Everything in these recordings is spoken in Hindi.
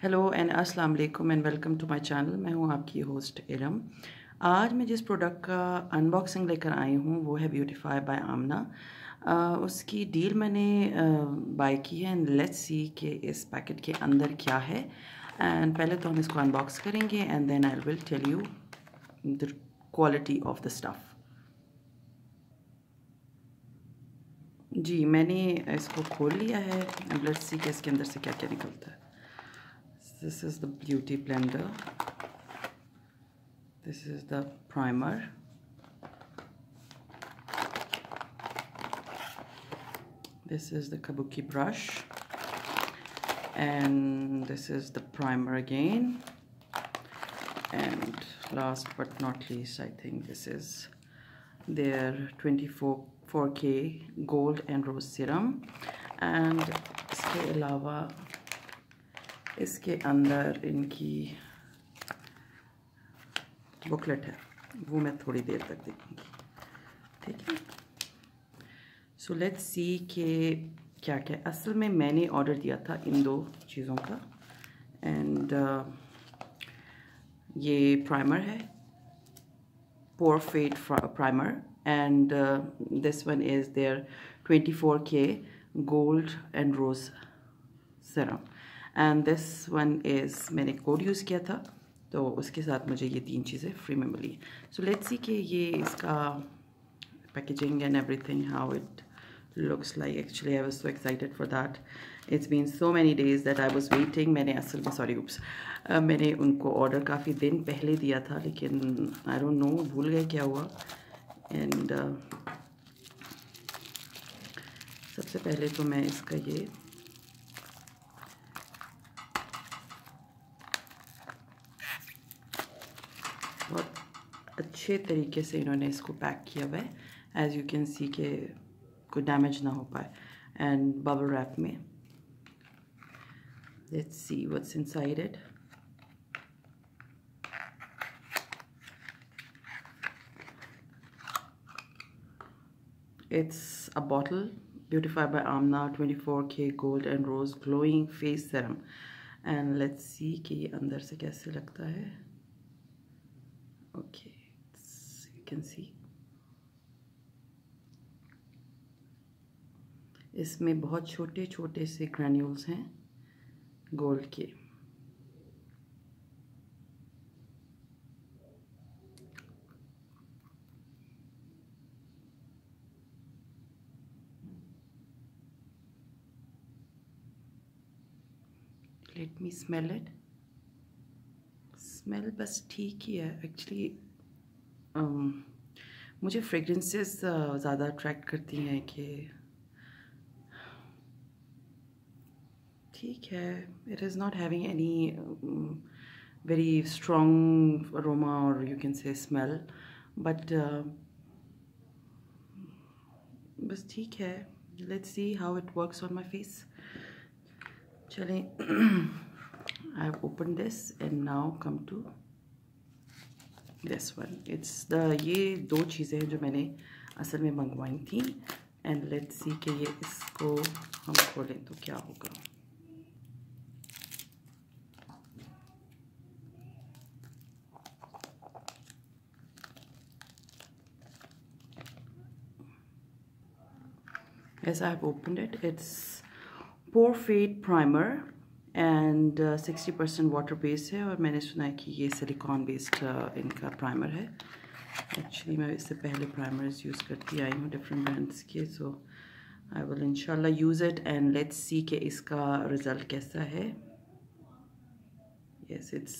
हेलो एंड अस्सलाम वालेकुम and welcome to my channel. मैं हूं आपकी होस्ट इरम। आज मैं जिस प्रोडक्ट का अनबॉक्सिंग लेकर आई हूं वो है ब्यूटीफाई बाय आमना। उसकी डील मैंने बाय की है एंड लेट्स सी कि इस पैकेट के अंदर क्या है। एंड पहले तो हम इसको अनबॉक्स करेंगे and then I will tell you the quality of the stuff. जी, मैंने इसको खोल लिया है एंड लेट्स सी कि इसके अंदर से क्या क्या निकलता है। This is the beauty blender. This is the primer. This is the kabuki brush. And this is the primer again. And last but not least, I think this is their 4K gold and rose serum. And इसके अलावा इसके अंदर इनकी बुकलेट है, वो मैं थोड़ी देर तक देखूँगी, ठीक है। सो लेट्स सी कि क्या क्या। असल में मैंने ऑर्डर दिया था इन दो चीज़ों का। एंड ये प्राइमर है, pore fade primer, and this one is their 24K gold and rose serum. And this one is मैंने कोड यूज़ किया था तो उसके साथ मुझे ये तीन चीज़ें फ्री में मिली। सो लेट्स सी कि ये इसका packaging and everything how it looks like. Actually I was so excited for that. It's been so many days that I was waiting. मैंने असल में मैंने उनको ऑर्डर काफ़ी दिन पहले दिया था, लेकिन आई डोंट नो भूल गए क्या हुआ। एंड सबसे पहले तो मैं इसका ये बहुत अच्छे तरीके से इन्होंने इसको पैक किया हुआ है, एज यू कैन सी कि कोई डैमेज ना हो पाए। एंड बबल रैप में let's see what's inside it. It's a bottle, beautify by amna 24K gold and rose glowing face serum. And let's see कि ये अंदर से कैसे लगता है। Okay, you can see इसमें बहुत छोटे छोटे से ग्रैन्यूल्स हैं गोल्ड के। Let me smell it. Smell बस ठीक ही है एक्चुअली। मुझे फ्रेगरेंसेस ज़्यादा अट्रैक्ट करती हैं कि ठीक है। It is not having any very strong aroma और you can say smell, but बस ठीक है। Let's see how it works on my face. चलें, I have open this and now come to this one. It's the ये दो चीज़ें हैं जो मैंने असल में मंगवाई थी। एंड लेट्स सी कि ये इसको हम खोलें तो क्या होगा। Yes, I have opened it. It's Pore Fade Primer and 60% water based है, और मैंने सुना है कि ये सिलिकॉन बेस्ड इनका प्राइमर है। एक्चुअली मैं इससे पहले प्राइमर्स यूज़ करती आई हूँ डिफरेंट ब्रांड्स के, सो आई विल इंशाल्लाह use it and let's see कि इसका रिज़ल्ट कैसा है। Yes, it's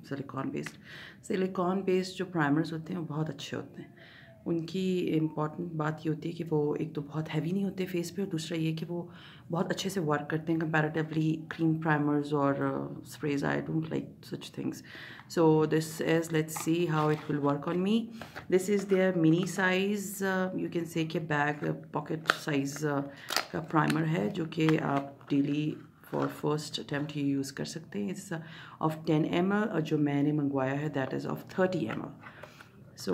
silicon based. Silicon based जो प्राइमर्स होते हैं वो बहुत अच्छे होते हैं। उनकी इम्पॉर्टेंट बात ये होती है कि वो एक तो बहुत हैवी नहीं होते फेस पे, और दूसरा ये कि वो बहुत अच्छे से वर्क करते हैं कंपैरेटिवली क्रीम प्राइमर्स और sprays. I don't like such things. So this is, let's see how it will work on me. This is their mini size, you can say कि बैग पॉकेट साइज़ का प्राइमर है, जो कि आप डेली फॉर फर्स्ट अटैम्प्ट ये यूज़ कर सकते हैं। इट्स ऑफ 10 ml, और जो मैंने मंगवाया है दैट इज़ ऑफ 30 ml। सो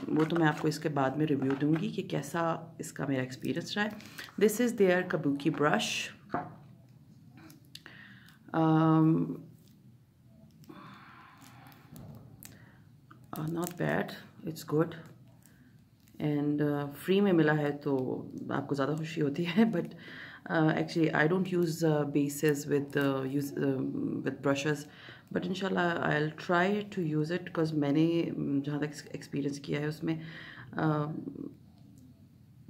वो तो मैं आपको इसके बाद में रिव्यू दूंगी कि कैसा इसका मेरा एक्सपीरियंस रहा है। This is their kabuki brush. Not bad, it's good and free में मिला है तो आपको ज़्यादा खुशी होती है. But actually I don't use bases with brushes, but इंशाल्लाह I will try to use it because मैंने जहाँ तक एक्सपीरियंस किया है उसमें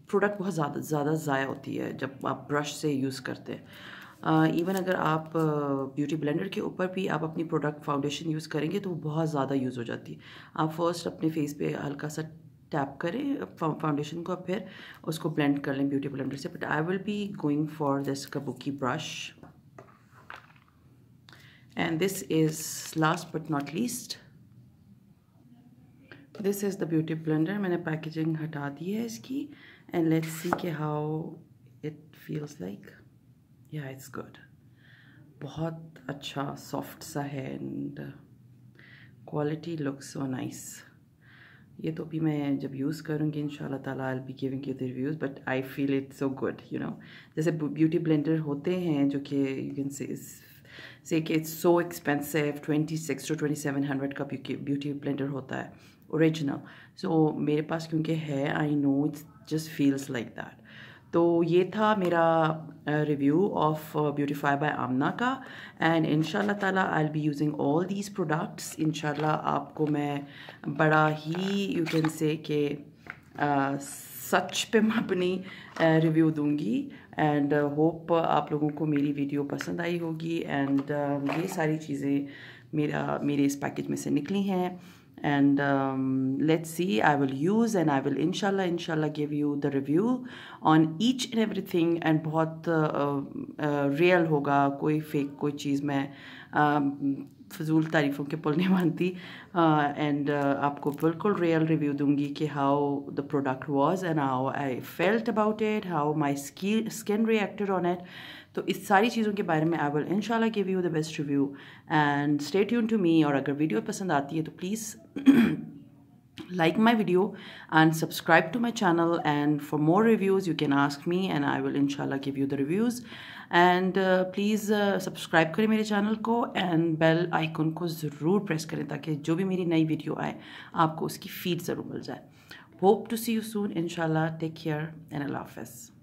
प्रोडक्ट बहुत ज़्यादा ज़ाया होती है जब आप ब्रश से यूज़ करते हैं. इवन अगर आप ब्यूटी ब्लेंडर के ऊपर भी आप अपनी प्रोडक्ट फाउंडेशन यूज़ करेंगे तो वो बहुत ज़्यादा यूज़ हो जाती है. आप फर्स्ट अपने फेस पे हल्का सा टैप करें फाउंडेशन को, फिर उसको ब्लेंड कर लें ब्यूटी ब्लेंडर से. But I will be going for this kabuki brush and this is last but not least. This is the beauty blender. मैंने पैकेजिंग हटा दी है इसकी एंड लेट्स सी के हाउ इट फील्स लाइक. या इट्स गुड. बहुत अच्छा सॉफ्ट सा है and quality looks so nice. ये तो भी मैं जब यूज़ करूँगी इंशाल्लाह ताला I will be giving you the reviews. But I feel it so good, you know. जैसे ब्यूटी ब्लेंडर होते हैं जो कि यू कैन से कि इट्स सो एक्सपेंसिव, 2600 to 2700 का ब्यूटी ब्लेंडर होता है ओरिजिनल. सो मेरे पास क्योंकि है, I know it's just feels like that. तो ये था मेरा रिव्यू ऑफ ब्यूटीफाई बाय आमना का. एंड इंशाल्लाह ताला I will be using all these products. इंशाल्लाह आपको मैं बड़ा ही यू कैन से कि सच पे मैं अपनी रिव्यू दूंगी. एंड होप आप लोगों को मेरी वीडियो पसंद आई होगी. एंड ये सारी चीज़ें मेरे इस पैकेज में से निकली हैं. And let's see, I will use and I will inshallah give you the review on each and everything. and बहुत real होगा, कोई fake कोई चीज़ मैं फजूल तारीफ़ों के पुल नहीं मानती. एंड आपको बिल्कुल रियल रिव्यू दूंगी कि how the product was and how I felt about it, how my skin reacted on it. तो इस सारी चीज़ों के बारे में आई विल इंशाल्लाह give you the best review. And stay tune to me. और अगर वीडियो पसंद आती है तो please like my video and subscribe to my channel. And for more reviews you can ask me and I will inshallah give you the reviews. and please subscribe करें मेरे चैनल को and bell icon को ज़रूर प्रेस करें ताकि जो भी मेरी नई वीडियो आए आपको उसकी फीड ज़रूर मिल जाए. Hope to see you soon inshallah. Take care and Allah Hafiz.